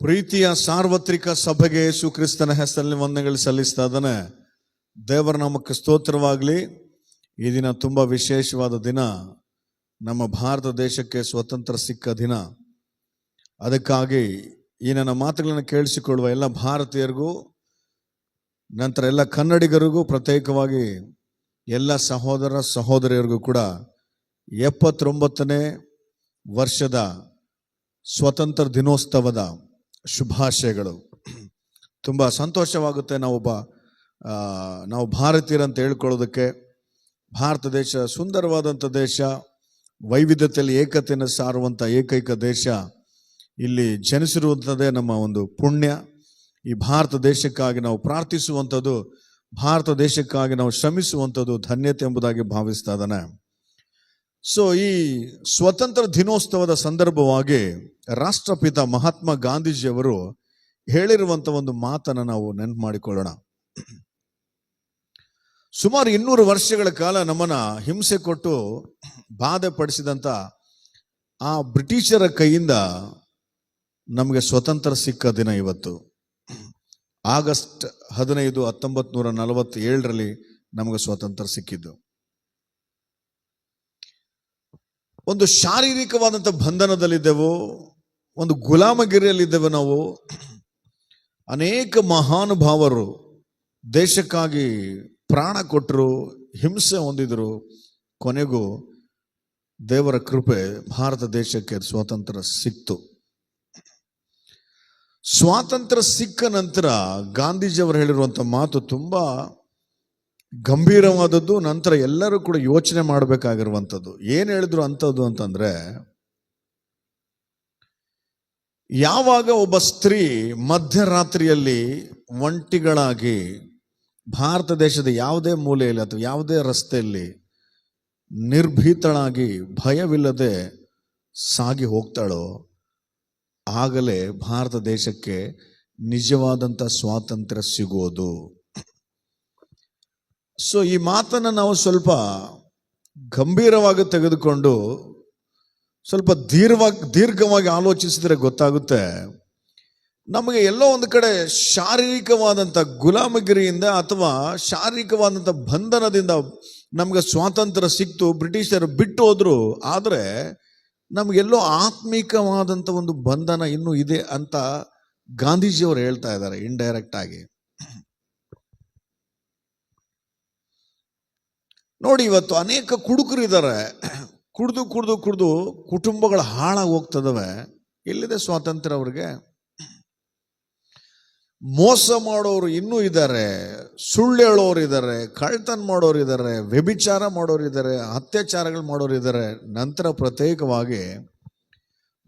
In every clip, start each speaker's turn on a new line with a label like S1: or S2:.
S1: ಪ್ರೀತಿಯ ಸಾರ್ವತ್ರಿಕ ಸಭೆಗೆ ಯೇಸು ಕ್ರಿಸ್ತನ ಹೆಸರಲ್ಲಿ ವಂದನೆಗಳು ಸಲ್ಲಿಸ್ತಾ ಇದ್ದಾನೆ. ದೇವರ ನಾಮಕ್ಕೆ ಸ್ತೋತ್ರವಾಗಲಿ. ಈ ದಿನ ತುಂಬ ವಿಶೇಷವಾದ ದಿನ. ನಮ್ಮ ಭಾರತ ದೇಶಕ್ಕೆ ಸ್ವತಂತ್ರ ಸಿಕ್ಕ ದಿನ. ಅದಕ್ಕಾಗಿ ಈ ನನ್ನ ಮಾತುಗಳನ್ನು ಕೇಳಿಸಿಕೊಳ್ಳುವ ಎಲ್ಲ ಭಾರತೀಯರಿಗೂ, ನಂತರ ಎಲ್ಲ ಕನ್ನಡಿಗರಿಗೂ, ಪ್ರತ್ಯೇಕವಾಗಿ ಎಲ್ಲ ಸಹೋದರ ಸಹೋದರಿಯರಿಗೂ ಕೂಡ 79ನೇ ವರ್ಷದ ಸ್ವತಂತ್ರ ದಿನೋತ್ಸವದ ಶುಭಾಶಯಗಳು. ತುಂಬ ಸಂತೋಷವಾಗುತ್ತೆ ನಾವು ಭಾರತೀಯರಂತ ಹೇಳ್ಕೊಳ್ಳೋದಕ್ಕೆ. ಭಾರತ ದೇಶ ಸುಂದರವಾದಂಥ ದೇಶ, ವೈವಿಧ್ಯತೆಯಲ್ಲಿ ಏಕತೆಯನ್ನು ಸಾರುವಂಥ ಏಕೈಕ ದೇಶ. ಇಲ್ಲಿ ಜನಿಸಿರುವಂಥದ್ದೇ ನಮ್ಮ ಒಂದು ಪುಣ್ಯ. ಈ ಭಾರತ ದೇಶಕ್ಕಾಗಿ ನಾವು ಪ್ರಾರ್ಥಿಸುವಂಥದ್ದು, ಭಾರತ ದೇಶಕ್ಕಾಗಿ ನಾವು ಶ್ರಮಿಸುವಂಥದ್ದು ಧನ್ಯತೆ ಎಂಬುದಾಗಿ ಭಾವಿಸ್ತಾ ಇದ್ದಾನೆ. ಸೊ ಈ ಸ್ವತಂತ್ರ ದಿನೋತ್ಸವದ ಸಂದರ್ಭವಾಗಿ ರಾಷ್ಟ್ರಪಿತ ಮಹಾತ್ಮ ಗಾಂಧೀಜಿಯವರು ಹೇಳಿರುವಂಥ ಒಂದು ಮಾತನ್ನು ನಾವು ನೆನಪು ಮಾಡಿಕೊಳ್ಳೋಣ. ಸುಮಾರು 200 ವರ್ಷಗಳ ಕಾಲ ನಮ್ಮನ್ನ ಹಿಂಸೆ ಕೊಟ್ಟು ಬಾಧೆ ಪಡಿಸಿದಂಥ ಆ ಬ್ರಿಟಿಷರ ಕೈಯಿಂದ ನಮಗೆ ಸ್ವತಂತ್ರ ಸಿಕ್ಕ ದಿನ ಇವತ್ತು. ಆಗಸ್ಟ್ 15, 1947ರಲ್ಲಿ ನಮಗೆ ಸ್ವಾತಂತ್ರ್ಯ ಸಿಕ್ಕಿದ್ದು. ಒಂದು ಶಾರೀರಿಕವಾದಂಥ ಬಂಧನದಲ್ಲಿದ್ದೆವು, ಒಂದು ಗುಲಾಮಗಿರಿಯಲ್ಲಿದ್ದೆವು ನಾವು. ಅನೇಕ ಮಹಾನುಭಾವರು ದೇಶಕ್ಕಾಗಿ ಪ್ರಾಣ ಕೊಟ್ಟರು, ಹಿಂಸೆ ಹೊಂದಿದ್ರು. ಕೊನೆಗೂ ದೇವರ ಕೃಪೆ, ಭಾರತ ದೇಶಕ್ಕೆ ಸ್ವಾತಂತ್ರ್ಯ ಸಿಕ್ತು. ಸ್ವಾತಂತ್ರ್ಯ ಸಿಕ್ಕ ನಂತರ ಗಾಂಧೀಜಿಯವರು ಹೇಳಿರುವಂಥ ಮಾತು ತುಂಬ ಗಂಭೀರವಾದದ್ದು. ನಂತರ ಎಲ್ಲರೂ ಕೂಡ ಯೋಚನೆ ಮಾಡಬೇಕಾಗಿರುವಂಥದ್ದು. ಏನು ಹೇಳಿದ್ರು ಅಂಥದ್ದು ಅಂತಂದ್ರೆ, ಯಾವಾಗ ಒಬ್ಬ ಸ್ತ್ರೀ ಮಧ್ಯರಾತ್ರಿಯಲ್ಲಿ ಒಂಟಿಗಳಾಗಿ ಭಾರತ ದೇಶದ ಯಾವುದೇ ಮೂಲೆಯಲ್ಲಿ ಅಥವಾ ಯಾವುದೇ ರಸ್ತೆಯಲ್ಲಿ ನಿರ್ಭೀತಳಾಗಿ ಭಯವಿಲ್ಲದೆ ಸಾಗಿ ಹೋಗ್ತಾಳೋ, ಆಗಲೇ ಭಾರತ ದೇಶಕ್ಕೆ ನಿಜವಾದಂಥ ಸ್ವಾತಂತ್ರ್ಯ ಸಿಗೋದು. ಸೊ ಈ ಮಾತನ್ನು ನಾವು ಸ್ವಲ್ಪ ಗಂಭೀರವಾಗಿ ತೆಗೆದುಕೊಂಡು ಸ್ವಲ್ಪ ದೀರ್ಘವಾಗಿ ಆಲೋಚಿಸಿದರೆ ಗೊತ್ತಾಗುತ್ತೆ, ನಮಗೆ ಎಲ್ಲೋ ಒಂದು ಕಡೆ ಶಾರೀರಿಕವಾದಂಥ ಗುಲಾಮಗಿರಿಯಿಂದ ಅಥವಾ ಶಾರೀರಿಕವಾದಂಥ ಬಂಧನದಿಂದ ನಮಗೆ ಸ್ವಾತಂತ್ರ್ಯ ಸಿಕ್ತು, ಬ್ರಿಟಿಷರು ಬಿಟ್ಟು ಹೋದ್ರು. ಆದರೆ ನಮಗೆಲ್ಲೋ ಆತ್ಮಿಕವಾದಂಥ ಒಂದು ಬಂಧನ ಇನ್ನೂ ಇದೆ ಅಂತ ಗಾಂಧೀಜಿಯವರು ಹೇಳ್ತಾ ಇದ್ದಾರೆ ಇಂಡೈರೆಕ್ಟ್ ಆಗಿ. ನೋಡಿ, ಇವತ್ತು ಅನೇಕ ಕುಡುಕರಿದ್ದಾರೆ. ಕುಡಿದು ಕುಟುಂಬಗಳು ಹಾಳಾಗಿ ಹೋಗ್ತದವೆ. ಎಲ್ಲಿದೆ ಸ್ವಾತಂತ್ರ್ಯ ಅವ್ರಿಗೆ? ಮೋಸ ಮಾಡೋರು ಇನ್ನೂ ಇದ್ದಾರೆ, ಸುಳ್ಳು ಹೇಳೋರು ಇದ್ದಾರೆ, ಕಳ್ತನ ಮಾಡೋರು ಇದ್ದಾರೆ, ವ್ಯಭಿಚಾರ ಮಾಡೋರು ಇದ್ದಾರೆ, ಅತ್ಯಾಚಾರಗಳು ಮಾಡೋರು ಇದ್ದಾರೆ. ನಂತರ ಪ್ರತ್ಯೇಕವಾಗಿ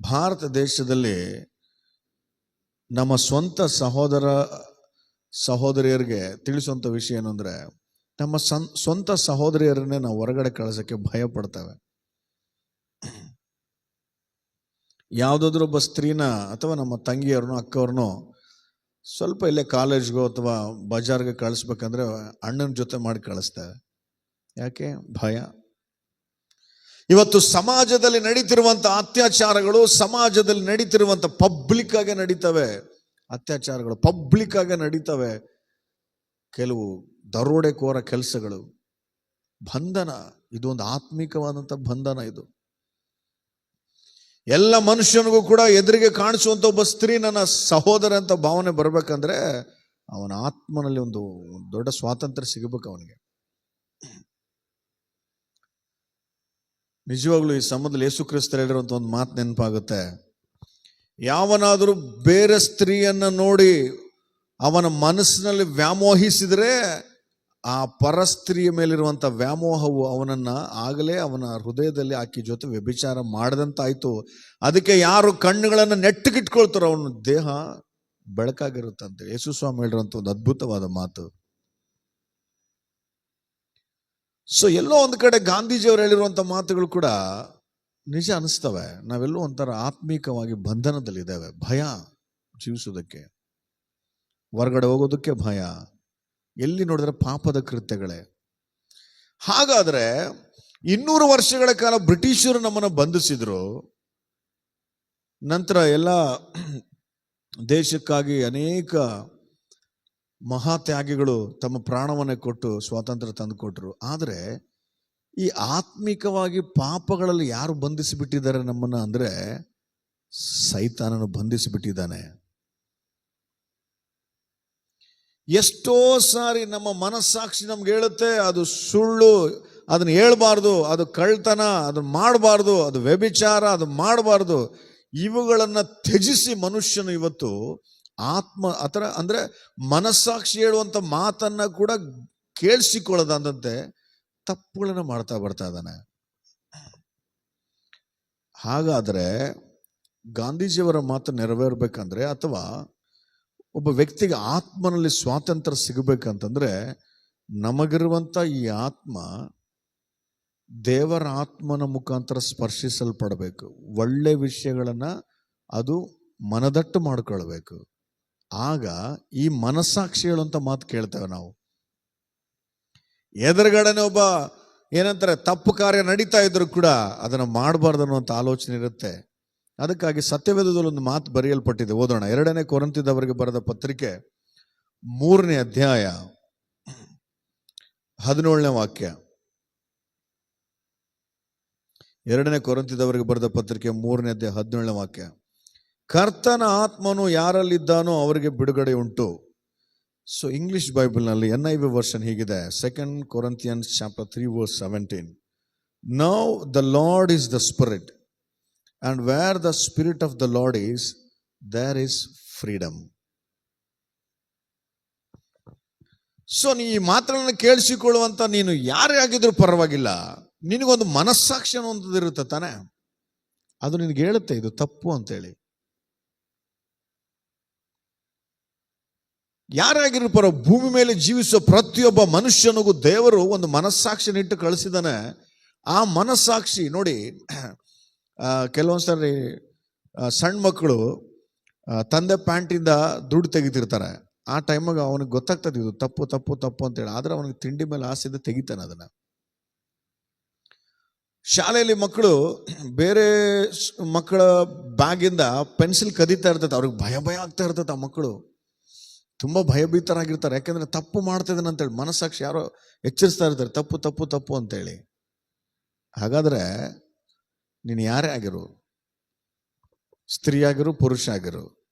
S1: ಭಾರತ ದೇಶದಲ್ಲಿ ನಮ್ಮ ಸ್ವಂತ ಸಹೋದರ ಸಹೋದರಿಯರಿಗೆ ತಿಳಿಸುವಂಥ ವಿಷಯ ಏನು ಅಂದರೆ, ನಮ್ಮ ಸ್ವಂತ ಸಹೋದರಿಯರನ್ನೇ ನಾವು ಹೊರಗಡೆ ಕಳಿಸೋಕ್ಕೆ ಭಯ ಪಡ್ತೇವೆ. ಯಾವುದಾದ್ರೂ ಒಬ್ಬ ಸ್ತ್ರೀನ ಅಥವಾ ನಮ್ಮ ತಂಗಿಯವ್ರನ್ನೋ ಅಕ್ಕವ್ರನ್ನೋ ಸ್ವಲ್ಪ ಇಲ್ಲೇ ಕಾಲೇಜ್ಗೋ ಅಥವಾ ಬಜಾರ್ಗೆ ಕಳಿಸ್ಬೇಕಂದ್ರೆ ಅಣ್ಣನ ಜೊತೆ ಮಾಡಿ ಕಳಿಸ್ತೇವೆ. ಯಾಕೆ? ಭಯ. ಇವತ್ತು ಸಮಾಜದಲ್ಲಿ ನಡೀತಿರುವಂಥ ಅತ್ಯಾಚಾರಗಳು, ಸಮಾಜದಲ್ಲಿ ನಡೀತಿರುವಂಥ ಪಬ್ಲಿಕ್ ಆಗಿ ನಡೀತವೆ. ಅತ್ಯಾಚಾರಗಳು ಪಬ್ಲಿಕ್ ಆಗಿ ನಡೀತವೆ. ಕೆಲವು ದರೋಡೆಕೋರ ಕೆಲಸಗಳು, ಬಂಧನ. ಇದು ಒಂದು ಆತ್ಮಿಕವಾದಂಥ ಬಂಧನ. ಇದು ಎಲ್ಲ ಮನುಷ್ಯನಿಗೂ ಕೂಡ ಎದುರಿಗೆ ಕಾಣಿಸುವಂಥ ಒಬ್ಬ ಸ್ತ್ರೀ ನನ್ನ ಸಹೋದರ ಅಂತ ಭಾವನೆ ಬರಬೇಕಂದ್ರೆ ಅವನ ಆತ್ಮನಲ್ಲಿ ಒಂದು ದೊಡ್ಡ ಸ್ವಾತಂತ್ರ್ಯ ಸಿಗಬೇಕು ಅವನಿಗೆ. ನಿಜವಾಗ್ಲೂ ಈ ಸಂಬಂಧದಲ್ಲಿ ಯೇಸು ಕ್ರಿಸ್ತರು ಹೇಳಿರುವಂಥ ಒಂದು ಮಾತು ನೆನಪಾಗುತ್ತೆ. ಯಾವನಾದರೂ ಬೇರೆ ಸ್ತ್ರೀಯನ್ನ ನೋಡಿ ಅವನ ಮನಸ್ಸಿನಲ್ಲಿ ವ್ಯಾಮೋಹಿಸಿದರೆ ಆ ಪರಸ್ತ್ರೀಯ ಮೇಲಿರುವಂಥ ವ್ಯಾಮೋಹವು ಆಗಲೇ ಅವನ ಹೃದಯದಲ್ಲಿ ಆಕಿ ಜೊತೆ ವ್ಯಭಿಚಾರ ಮಾಡದಂತಾಯ್ತು. ಅದಕ್ಕೆ ಯಾರು ಕಣ್ಣುಗಳನ್ನು ನೆಟ್ಟಗಿಟ್ಕೊಳ್ತಾರೋ ಅವನ ದೇಹ ಬೆಳಕಾಗಿರುತ್ತಂತೆ. ಯೇಸು ಸ್ವಾಮಿ ಹೇಳಿರುವಂಥ ಒಂದು ಅದ್ಭುತವಾದ ಮಾತು. ಸೊ ಎಲ್ಲೋ ಒಂದು ಕಡೆ ಗಾಂಧೀಜಿಯವರು ಹೇಳಿರುವಂಥ ಮಾತುಗಳು ಕೂಡ ನಿಜ ಅನಿಸ್ತವೆ. ನಾವೆಲ್ಲೋ ಒಂಥರ ಆತ್ಮೀಕವಾಗಿ ಬಂಧನದಲ್ಲಿದ್ದೇವೆ. ಭಯ ಜೀವಿಸೋದಕ್ಕೆ, ಹೊರಗಡೆ ಹೋಗೋದಕ್ಕೆ ಭಯ. ಎಲ್ಲಿ ನೋಡಿದ್ರೆ ಪಾಪದ ಕೃತ್ಯಗಳೇ. ಹಾಗಾದ್ರೆ 200 ವರ್ಷಗಳ ಕಾಲ ಬ್ರಿಟಿಷರು ನಮ್ಮನ್ನು ಬಂಧಿಸಿದ್ರು. ನಂತರ ಎಲ್ಲ ದೇಶಕ್ಕಾಗಿ ಅನೇಕ ಮಹಾತ್ಯಾಗಿಗಳು ತಮ್ಮ ಪ್ರಾಣವನ್ನೇ ಕೊಟ್ಟು ಸ್ವಾತಂತ್ರ್ಯ ತಂದುಕೊಟ್ರು. ಆದರೆ ಈ ಆತ್ಮಿಕವಾಗಿ ಪಾಪಗಳಲ್ಲಿ ಯಾರು ಬಂಧಿಸಿಬಿಟ್ಟಿದ್ದಾರೆ ನಮ್ಮನ್ನ ಅಂದ್ರೆ ಸೈತಾನನು ಬಂಧಿಸಿಬಿಟ್ಟಿದ್ದಾನೆ. ಎಷ್ಟೋ ಸಾರಿ ನಮ್ಮ ಮನಸ್ಸಾಕ್ಷಿ ನಮ್ಗೆ ಹೇಳುತ್ತೆ ಅದು ಸುಳ್ಳು, ಅದನ್ನ ಹೇಳ್ಬಾರ್ದು, ಅದು ಕಳ್ತನ, ಅದನ್ನ ಮಾಡಬಾರ್ದು, ಅದು ವ್ಯಭಿಚಾರ, ಅದು ಮಾಡಬಾರ್ದು. ಇವುಗಳನ್ನ ತ್ಯಜಿಸಿ ಮನುಷ್ಯನು ಇವತ್ತು ಆತರ ಅಂದ್ರೆ ಮನಸ್ಸಾಕ್ಷಿ ಹೇಳುವಂತ ಮಾತನ್ನ ಕೂಡ ಕೇಳಿಸಿಕೊಳ್ಳದಂತೆ ತಪ್ಪುಗಳನ್ನ ಮಾಡ್ತಾ ಬರ್ತಾ ಇದ್ದಾನೆ. ಹಾಗಾದ್ರೆ ಗಾಂಧೀಜಿಯವರ ಮಾತು ನೆರವೇರ್ಬೇಕಂದ್ರೆ ಅಥವಾ ಒಬ್ಬ ವ್ಯಕ್ತಿಗೆ ಆತ್ಮನಲ್ಲಿ ಸ್ವಾತಂತ್ರ್ಯ ಸಿಗಬೇಕಂತಂದ್ರೆ ನಮಗಿರುವಂತ ಈ ಆತ್ಮ ದೇವರ ಆತ್ಮನ ಮುಖಾಂತರ ಸ್ಪರ್ಶಿಸಲ್ಪಡಬೇಕು. ಒಳ್ಳೆ ವಿಷಯಗಳನ್ನ ಅದು ಮನದಟ್ಟು ಮಾಡ್ಕೊಳ್ಬೇಕು. ಆಗ ಈ ಮನಸ್ಸಾಕ್ಷಿ ಹೇಳುವಂತ ಮಾತು ಕೇಳ್ತೇವೆ ನಾವು. ಎದುರುಗಡೆನೆ ಒಬ್ಬ ಏನಂತಾರೆ ತಪ್ಪು ಕಾರ್ಯ ನಡೀತಾ ಇದ್ರು ಕೂಡ ಅದನ್ನ ಮಾಡಬಾರ್ದು ಅನ್ನುವಂಥ ಆಲೋಚನೆ ಇರುತ್ತೆ. ಅದಕ್ಕಾಗಿ ಸತ್ಯವೇದದಲ್ಲಿ ಒಂದು ಮಾತು ಬರೆಯಲ್ಪಟ್ಟಿದೆ, ಓದೋಣ. 2ನೇ ಕೊರಿಂಥದವರಿಗೆ ಬರೆದ ಪತ್ರಿಕೆ 3ನೇ ಅಧ್ಯಾಯ 17ನೇ ವಾಕ್ಯ. 2ನೇ ಕೊರಿಂಥದವರಿಗೆ ಬರೆದ ಪತ್ರಿಕೆ 3ನೇ ಅಧ್ಯಾಯ 17ನೇ ವಾಕ್ಯ. ಕರ್ತನ ಆತ್ಮನು ಯಾರಲ್ಲಿದ್ದಾನೋ ಅವರಿಗೆ ಬಿಡುಗಡೆ ಉಂಟು. ಸೊ ಇಂಗ್ಲಿಷ್ ಬೈಬಲ್ನಲ್ಲಿ NIV ವರ್ಷನ್ ಹೀಗಿದೆ, 2 Corinthians chapter 3 verse 17. Now the Lord is the Spirit, and where the Spirit of the Lord is, there is freedom. So ನೀ ಈ ಮಾತುಗಳನ್ನ ಕೇಳಿಸಿಕೊಳ್ಳುವಂತ ನೀನು ಯಾರೇ ಆಗಿದ್ರು ಪರವಾಗಿಲ್ಲ, ನಿನಗೊಂದು ಮನಸ್ಸಾಕ್ಷಿ ಅನ್ನುವಂಥದ್ದು ಇರುತ್ತೆ ತಾನೆ. ಅದು ನಿನಗೆ ಹೇಳುತ್ತೆ ಇದು ತಪ್ಪು ಅಂತೇಳಿ. ಯಾರಾಗಿರೋ ಪರ ಭೂಮಿ ಮೇಲೆ ಜೀವಿಸುವ ಪ್ರತಿಯೊಬ್ಬ ಮನುಷ್ಯನಿಗೂ ದೇವರು ಒಂದು ಮನಸ್ಸಾಕ್ಷಿನಿಟ್ಟು ಕಳಿಸಿದಾನೆ. ಆ ಮನಸ್ಸಾಕ್ಷಿ ನೋಡಿ, ಕೆಲವೊಂದ್ಸರಿ ಸಣ್ಣ ಮಕ್ಕಳು ತಂದೆ ಪ್ಯಾಂಟಿಂದ ದುಡ್ಡು ತೆಗಿತಿರ್ತಾರೆ. ಆ ಟೈಮಾಗ ಅವನಿಗೆ ಗೊತ್ತಾಗ್ತದೆ ಇದು ತಪ್ಪು ತಪ್ಪು ತಪ್ಪು ಅಂತೇಳಿ. ಆದ್ರೆ ಅವನಿಗೆ ತಿಂಡಿ ಮೇಲೆ ಆಸೆ ಇದೆ, ತೆಗಿತಾನೆ ಅದನ್ನ. ಶಾಲೆಯಲ್ಲಿ ಮಕ್ಕಳು ಬೇರೆ ಮಕ್ಕಳ ಬ್ಯಾಗಿಂದ ಪೆನ್ಸಿಲ್ ಕದೀತಾ ಇರ್ತದೆ, ಅವ್ರಿಗೆ ಭಯ ಭಯ ಆಗ್ತಾ ಇರ್ತದೆ. ಆ ಮಕ್ಕಳು ತುಂಬಾ ಭಯಭೀತರಾಗಿರ್ತಾರೆ. ಯಾಕೆಂದ್ರೆ ತಪ್ಪು ಮಾಡ್ತಿದ್ದಾನೆ ಅಂತೇಳಿ ಮನಸ್ಸಾಕ್ಷಿ ಯಾರೋ ಎಚ್ಚರಿಸ್ತಾ ಇರ್ತಾರೆ, ತಪ್ಪು ತಪ್ಪು ತಪ್ಪು ಅಂತೇಳಿ. ಹಾಗಾದ್ರೆ ನೀನು ಯಾರೇ ಆಗಿರು, ಸ್ತ್ರೀ ಆಗಿರು, ಪುರುಷ ಆಗಿರು,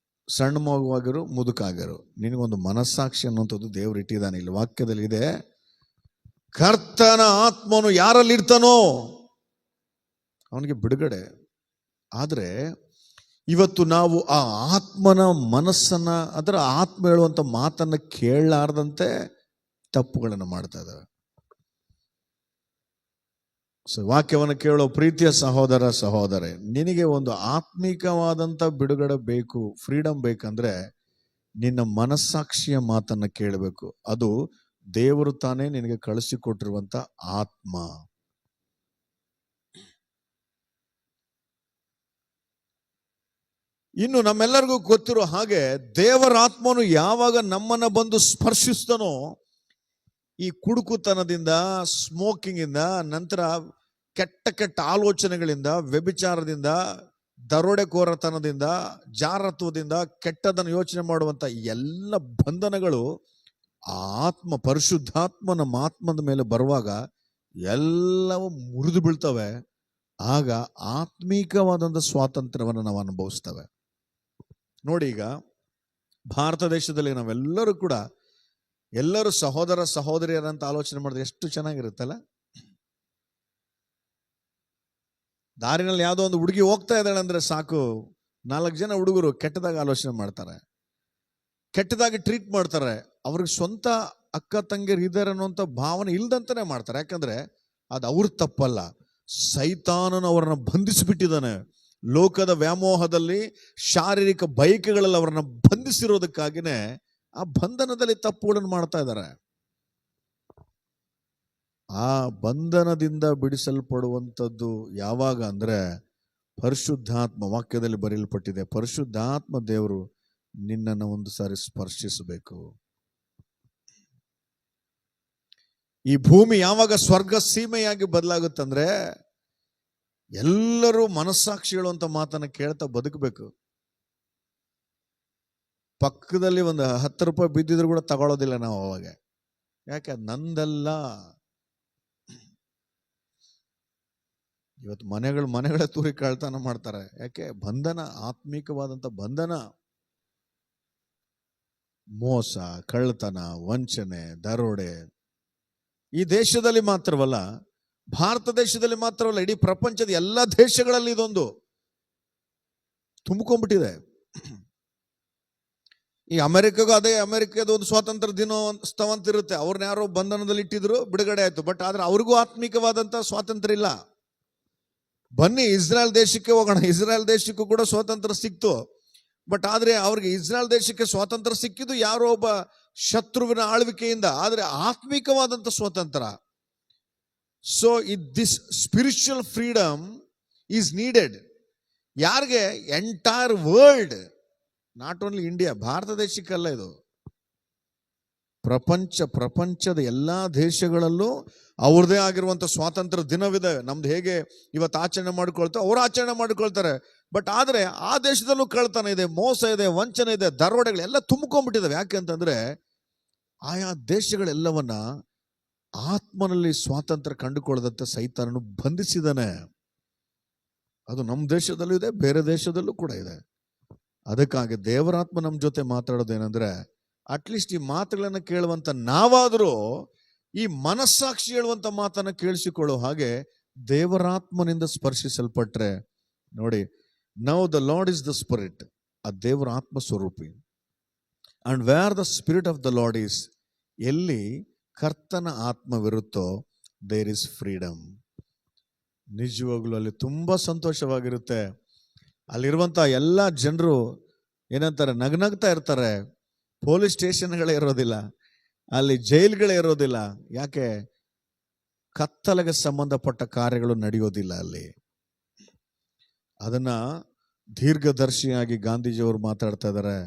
S1: ಸಣ್ಣ ಮಗುವಾಗಿರು, ಮುದುಕಾಗಿರು, ನಿನಗೊಂದು ಮನಸ್ಸಾಕ್ಷಿ ಅನ್ನುವಂಥದ್ದು ದೇವರು ಇಟ್ಟಿದ್ದಾನೆ. ಇಲ್ಲಿ ವಾಕ್ಯದಲ್ಲಿ ಇದೆ, ಕರ್ತನ ಆತ್ಮನು ಯಾರಲ್ಲಿ ಇರ್ತಾನೋ ಅವನಿಗೆ ಬಿಡುಗಡೆ. ಆದ್ರೆ ಇವತ್ತು ನಾವು ಆ ಆತ್ಮನ ಮನಸ್ಸನ್ನ, ಅದರ ಆತ್ಮ ಹೇಳುವಂತ ಮಾತನ್ನ ಕೇಳಲಾರ್ದಂತೆ ತಪ್ಪುಗಳನ್ನು ಮಾಡ್ತಾ ಇದ್ದಾವೆ. ಸೊ ವಾಕ್ಯವನ್ನು ಕೇಳೋ ಪ್ರೀತಿಯ ಸಹೋದರ ಸಹೋದರೇ, ನಿನಗೆ ಒಂದು ಆತ್ಮಿಕವಾದಂತ ಬಿಡುಗಡೆ ಬೇಕು, ಫ್ರೀಡಮ್ ಬೇಕಂದ್ರೆ ನಿನ್ನ ಮನಸ್ಸಾಕ್ಷಿಯ ಮಾತನ್ನ ಕೇಳಬೇಕು. ಅದು ದೇವರು ತಾನೇ ನಿನಗೆ ಕಳಿಸಿಕೊಟ್ಟಿರುವಂತ ಆತ್ಮ. ಇನ್ನು ನಮ್ಮೆಲ್ಲರಿಗೂ ಗೊತ್ತಿರೋ ಹಾಗೆ ದೇವರ ಆತ್ಮನು ಯಾವಾಗ ನಮ್ಮನ್ನ ಬಂದು ಸ್ಪರ್ಶಿಸ್ತಾನೋ, ಈ ಕುಡುಕುತನದಿಂದ, ಸ್ಮೋಕಿಂಗ್ ಇಂದ, ನಂತರ ಕೆಟ್ಟ ಕೆಟ್ಟ ಆಲೋಚನೆಗಳಿಂದ, ವ್ಯಭಿಚಾರದಿಂದ, ದರೋಡೆಕೋರತನದಿಂದ, ಜಾರತ್ವದಿಂದ, ಕೆಟ್ಟದನ್ನು ಯೋಚನೆ ಮಾಡುವಂತ ಎಲ್ಲ ಬಂಧನಗಳು ಆ ಆತ್ಮ, ಪರಿಶುದ್ಧಾತ್ಮ ನಮ್ಮ ಆತ್ಮದ ಮೇಲೆ ಬರುವಾಗ ಎಲ್ಲವೂ ಮುರಿದು ಬೀಳ್ತವೆ. ಆಗ ಆತ್ಮೀಕವಾದಂಥ ಸ್ವಾತಂತ್ರ್ಯವನ್ನು ನಾವು ಅನುಭವಿಸ್ತೇವೆ. ನೋಡಿ, ಈಗ ಭಾರತ ದೇಶದಲ್ಲಿ ನಾವೆಲ್ಲರೂ ಕೂಡ ಎಲ್ಲರೂ ಸಹೋದರ ಸಹೋದರಿಯರಂತ ಆಲೋಚನೆ ಮಾಡಿದ್ರೆ ಎಷ್ಟು ಚೆನ್ನಾಗಿರುತ್ತಲ್ಲ. ದಾರಿನಲ್ಲಿ ಯಾವುದೋ ಒಂದು ಹುಡುಗಿ ಹೋಗ್ತಾ ಇದ್ದಾಳೆ ಅಂದ್ರೆ ಸಾಕು, 4 ಜನ ಹುಡುಗರು ಕೆಟ್ಟದಾಗಿ ಆಲೋಚನೆ ಮಾಡ್ತಾರೆ, ಕೆಟ್ಟದಾಗಿ ಟ್ರೀಟ್ ಮಾಡ್ತಾರೆ. ಅವ್ರಿಗೆ ಸ್ವಂತ ಅಕ್ಕ ತಂಗಿಯರು ಇದ್ದಾರೆ ಅನ್ನುವಂಥ ಭಾವನೆ ಇಲ್ದಂತಾನೆ ಮಾಡ್ತಾರೆ. ಯಾಕಂದ್ರೆ ಅದು ಅವ್ರ ತಪ್ಪಲ್ಲ, ಸೈತಾನನು ಅವರನ್ನ ಬಂಧಿಸಿಬಿಟ್ಟಿದ್ದಾನೆ. ಲೋಕದ ವ್ಯಾಮೋಹದಲ್ಲಿ, ಶಾರೀರಿಕ ಬಯಕೆಗಳಲ್ಲಿ ಅವರನ್ನ ಬಂಧಿಸಿರೋದಕ್ಕಾಗಿನೇ ಆ ಬಂಧನದಲ್ಲಿ ತಪ್ಪುಗಳನ್ನು ಮಾಡ್ತಾ ಇದ್ದಾರೆ. ಆ ಬಂಧನದಿಂದ ಬಿಡಿಸಲ್ಪಡುವಂಥದ್ದು ಯಾವಾಗ ಅಂದ್ರೆ ಪರಿಶುದ್ಧಾತ್ಮ. ವಾಕ್ಯದಲ್ಲಿ ಬರೆಯಲ್ಪಟ್ಟಿದೆ, ಪರಿಶುದ್ಧಾತ್ಮ ದೇವರು ನಿನ್ನನ್ನು ಒಂದು ಸಾರಿ ಸ್ಪರ್ಶಿಸಬೇಕು. ಈ ಭೂಮಿ ಯಾವಾಗ ಸ್ವರ್ಗ ಸೀಮೆಯಾಗಿ ಬದಲಾಗುತ್ತಂದ್ರೆ ಎಲ್ಲರೂ ಮನಸ್ಸಾಕ್ಷಿ ಹೇಳುವಂತ ಮಾತನ್ನ ಕೇಳ್ತಾ ಬದುಕಬೇಕು. ಪಕ್ಕದಲ್ಲಿ ಒಂದು 10 ರೂಪಾಯಿ ಬಿದ್ದಿದ್ರು ಕೂಡ ತಗೊಳ್ಳೋದಿಲ್ಲ ನಾವು ಅವಾಗ. ಯಾಕೆ? ಅದು ನಂದಲ್ಲ. ಇವತ್ತು ಮನೆಗಳ ತೂರಿ ಕಳ್ತನ ಮಾಡ್ತಾರೆ. ಯಾಕೆ? ಬಂಧನ, ಆತ್ಮಿಕವಾದಂಥ ಬಂಧನ. ಮೋಸ, ಕಳ್ಳತನ, ವಂಚನೆ, ದರೋಡೆ ಈ ದೇಶದಲ್ಲಿ ಮಾತ್ರವಲ್ಲ, ಭಾರತ ದೇಶದಲ್ಲಿ ಮಾತ್ರವಲ್ಲ, ಇಡೀ ಪ್ರಪಂಚದ ಎಲ್ಲ ದೇಶಗಳಲ್ಲಿ ಇದೊಂದು ತುಂಬಿಕೊಂಡ್ಬಿಟ್ಟಿದೆ. ಈ ಅಮೆರಿಕಗೂ ಅದೇ, ಅಮೆರಿಕದ ಒಂದು ಸ್ವಾತಂತ್ರ್ಯ ದಿನೋತ್ಸವ ಅಂತ ಇರುತ್ತೆ. ಅವ್ರನ್ನ ಯಾರೋ ಬಂಧನದಲ್ಲಿ ಇಟ್ಟಿದ್ರು, ಬಿಡುಗಡೆ ಆಯ್ತು. ಬಟ್ ಆದ್ರೆ ಅವ್ರಿಗೂ ಆತ್ಮಿಕವಾದಂಥ ಸ್ವಾತಂತ್ರ್ಯ ಇಲ್ಲ. ಬನ್ನಿ ಇಸ್ರಾಯೇಲ್ ದೇಶಕ್ಕೆ ಹೋಗೋಣ. ಇಸ್ರಾಯೇಲ್ ದೇಶಕ್ಕೂ ಕೂಡ ಸ್ವಾತಂತ್ರ್ಯ ಸಿಕ್ತು. ಬಟ್ ಆದ್ರೆ ಅವ್ರಿಗೆ ಇಸ್ರಾಯೇಲ್ ದೇಶಕ್ಕೆ ಸ್ವಾತಂತ್ರ್ಯ ಸಿಕ್ಕಿದ್ದು ಯಾರೋ ಒಬ್ಬ ಶತ್ರುವಿನ ಆಳ್ವಿಕೆಯಿಂದ. ಆದ್ರೆ ಆತ್ಮಿಕವಾದಂಥ ಸ್ವಾತಂತ್ರ್ಯ. So this spiritual freedom is needed. ಯಾರಿಗೆ? Entire world, not only India. Bharat ದೇಶಕ್ಕಲ್ಲ ಇದು, ಪ್ರಪಂಚದ ಎಲ್ಲಾ ದೇಶಗಳಲ್ಲೂ ಅವ್ರದೇ ಆಗಿರುವಂತ ಸ್ವಾತಂತ್ರ್ಯ ದಿನವಿದೆ. ನಮ್ದು ಹೇಗೆ ಇವತ್ತು ಆಚರಣೆ ಮಾಡ್ಕೊಳ್ತಾರೆ, ಅವ್ರು ಆಚರಣೆ ಮಾಡ್ಕೊಳ್ತಾರೆ. ಬಟ್ ಆದ್ರೆ ಆ ದೇಶದಲ್ಲೂ ಕಳ್ತನ ಇದೆ, ಮೋಸ ಇದೆ, ವಂಚನೆ ಇದೆ, ದರೋಡೆಗಳೆಲ್ಲ ತುಂಬಿಕೊಂಡ್ಬಿಟ್ಟಿದ್ದಾವೆ. ಯಾಕೆ ಅಂತಂದ್ರೆ ಆಯಾ ದೇಶಗಳೆಲ್ಲವನ್ನ ಆತ್ಮನಲ್ಲಿ ಸ್ವಾತಂತ್ರ್ಯ ಕಂಡುಕೊಳ್ಳದಂತ ಸೈತಾನನು ಬಂಧಿಸಿದಾನೆ. ಅದು ನಮ್ಮ ದೇಶದಲ್ಲೂ ಇದೆ, ಬೇರೆ ದೇಶದಲ್ಲೂ ಕೂಡ ಇದೆ. ಅದಕ್ಕಾಗಿ ದೇವರಾತ್ಮ ನಮ್ಮ ಜೊತೆ ಮಾತಾಡೋದೇನೆಂದ್ರೆ, ಅಟ್ಲೀಸ್ಟ್ ಈ ಮಾತುಗಳನ್ನ ಕೇಳುವಂತ ನಾವಾದರೂ ಈ ಮನಸ್ಸಾಕ್ಷಿ ಹೇಳುವಂತ ಮಾತನ್ನ ಕೇಳಿಸಿಕೊಳ್ಳೋ ಹಾಗೆ ದೇವರಾತ್ಮನಿಂದ ಸ್ಪರ್ಶಿಸಲ್ಪಟ್ರೆ. ನೋಡಿ, now the lord is the spirit, ಆ ದೇವರ ಆತ್ಮ ಸ್ವರೂಪಿ. And where the spirit of the lord is, ಎಲ್ಲಿ ಕರ್ತನ ಆತ್ಮವಿರುತ್ತೋ ದೇರ್ ಇಸ್ ಫ್ರೀಡಮ್. ನಿಜವಾಗ್ಲೂ ಅಲ್ಲಿ ತುಂಬಾ ಸಂತೋಷವಾಗಿರುತ್ತೆ. ಅಲ್ಲಿರುವಂತ ಎಲ್ಲ ಜನರು ಏನಂತಾರೆ, ನಗ್ನಗ್ತಾ ಇರ್ತಾರೆ. ಪೊಲೀಸ್ ಸ್ಟೇಷನ್ಗಳೇ ಇರೋದಿಲ್ಲ, ಅಲ್ಲಿ ಜೈಲ್ಗಳೇ ಇರೋದಿಲ್ಲ. ಯಾಕೆ? ಕತ್ತಲೆಗೆ ಸಂಬಂಧಪಟ್ಟ ಕಾರ್ಯಗಳು ನಡೆಯೋದಿಲ್ಲ ಅಲ್ಲಿ. ಅದನ್ನ ದೀರ್ಘದರ್ಶಿಯಾಗಿ ಗಾಂಧೀಜಿಯವರು ಮಾತಾಡ್ತಾ ಇದ್ದಾರೆ.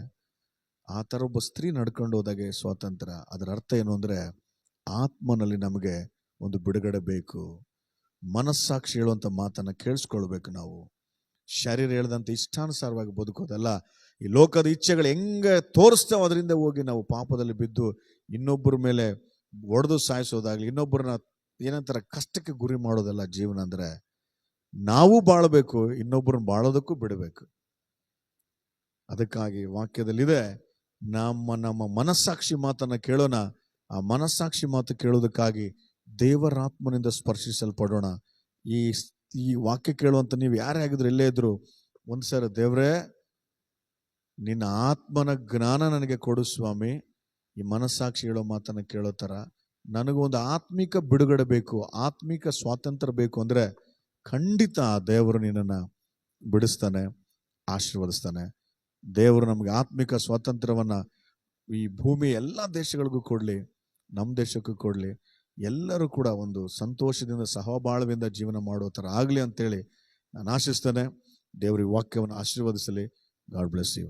S1: ಆ ಥರ ಒಬ್ಬ ಸ್ತ್ರೀ ನಡ್ಕೊಂಡು ಹೋದಾಗೆ ಸ್ವಾತಂತ್ರ್ಯ. ಅದರ ಅರ್ಥ ಏನು ಅಂದ್ರೆ, ಆತ್ಮನಲ್ಲಿ ನಮಗೆ ಒಂದು ಬಿಡುಗಡೆ ಬೇಕು. ಮನಸ್ಸಾಕ್ಷಿ ಹೇಳುವಂತ ಮಾತನ್ನ ಕೇಳಿಸ್ಕೊಳ್ಬೇಕು ನಾವು. ಶರೀರ ಹೇಳ್ದಂತ ಇಷ್ಟಾನುಸಾರವಾಗಿ ಬದುಕೋದಲ್ಲ. ಈ ಲೋಕದ ಇಚ್ಛೆಗಳು ಹೆಂಗೆ ತೋರಿಸ್ತೇವೆ ಅದರಿಂದ ಹೋಗಿ ನಾವು ಪಾಪದಲ್ಲಿ ಬಿದ್ದು ಇನ್ನೊಬ್ಬರ ಮೇಲೆ ಒಡೆದು ಸಾಯಿಸೋದಾಗ್ಲಿ, ಇನ್ನೊಬ್ಬರನ್ನ ಏನಂತಾರೆ ಕಷ್ಟಕ್ಕೆ ಗುರಿ ಮಾಡೋದಲ್ಲ ಜೀವನ. ಅಂದ್ರೆ ನಾವು ಬಾಳಬೇಕು, ಇನ್ನೊಬ್ಬರನ್ನ ಬಾಳೋದಕ್ಕೂ ಬಿಡಬೇಕು. ಅದಕ್ಕಾಗಿ ವಾಕ್ಯದಲ್ಲಿದೆ, ನಮ್ಮ ಮನಸ್ಸಾಕ್ಷಿ ಮಾತನ್ನ ಕೇಳೋಣ. ಆ ಮನಸ್ಸಾಕ್ಷಿ ಮಾತು ಕೇಳೋದಕ್ಕಾಗಿ ದೇವರಾತ್ಮನಿಂದ ಸ್ಪರ್ಶಿಸಲ್ಪಡೋಣ. ಈ ವಾಕ್ಯ ಕೇಳುವಂತ ನೀವು ಯಾರೇ ಆಗಿದ್ರು, ಎಲ್ಲೇ ಇದ್ರು, ಒಂದ್ಸರಿ ದೇವ್ರೇ ನಿನ್ನ ಆತ್ಮನ ಜ್ಞಾನ ನನಗೆ ಕೊಡು ಸ್ವಾಮಿ. ಈ ಮನಸ್ಸಾಕ್ಷಿ ಹೇಳೋ ಮಾತನ್ನ ಕೇಳೋ ತರ ನನಗೂ ಒಂದು ಆತ್ಮಿಕ ಬಿಡುಗಡೆ ಬೇಕು, ಆತ್ಮಿಕ ಸ್ವಾತಂತ್ರ್ಯ ಬೇಕು. ಅಂದ್ರೆ ಖಂಡಿತ ದೇವರು ನಿನ್ನನ್ನ ಬಿಡಿಸ್ತಾನೆ, ಆಶೀರ್ವದಿಸ್ತಾನೆ. ದೇವರು ನಮ್ಗೆ ಆತ್ಮಿಕ ಸ್ವಾತಂತ್ರ್ಯವನ್ನ ಈ ಭೂಮಿ ಎಲ್ಲ ದೇಶಗಳಿಗೂ ಕೊಡ್ಲಿ, ನಮ್ಮ ದೇಶಕ್ಕೂ ಕೊಡ್ಲಿ. ಎಲ್ಲರೂ ಕೂಡ ಒಂದು ಸಂತೋಷದಿಂದ ಸಹಬಾಳ್ವೆಯಿಂದ ಜೀವನ ಮಾಡೋ ಥರ ಆಗಲಿ ಅಂತೇಳಿ ನಾನು ಆಶಿಸ್ತೇನೆ. ದೇವರ ವಾಕ್ಯವನ್ನು ಆಶೀರ್ವದಿಸಲಿ. God bless you.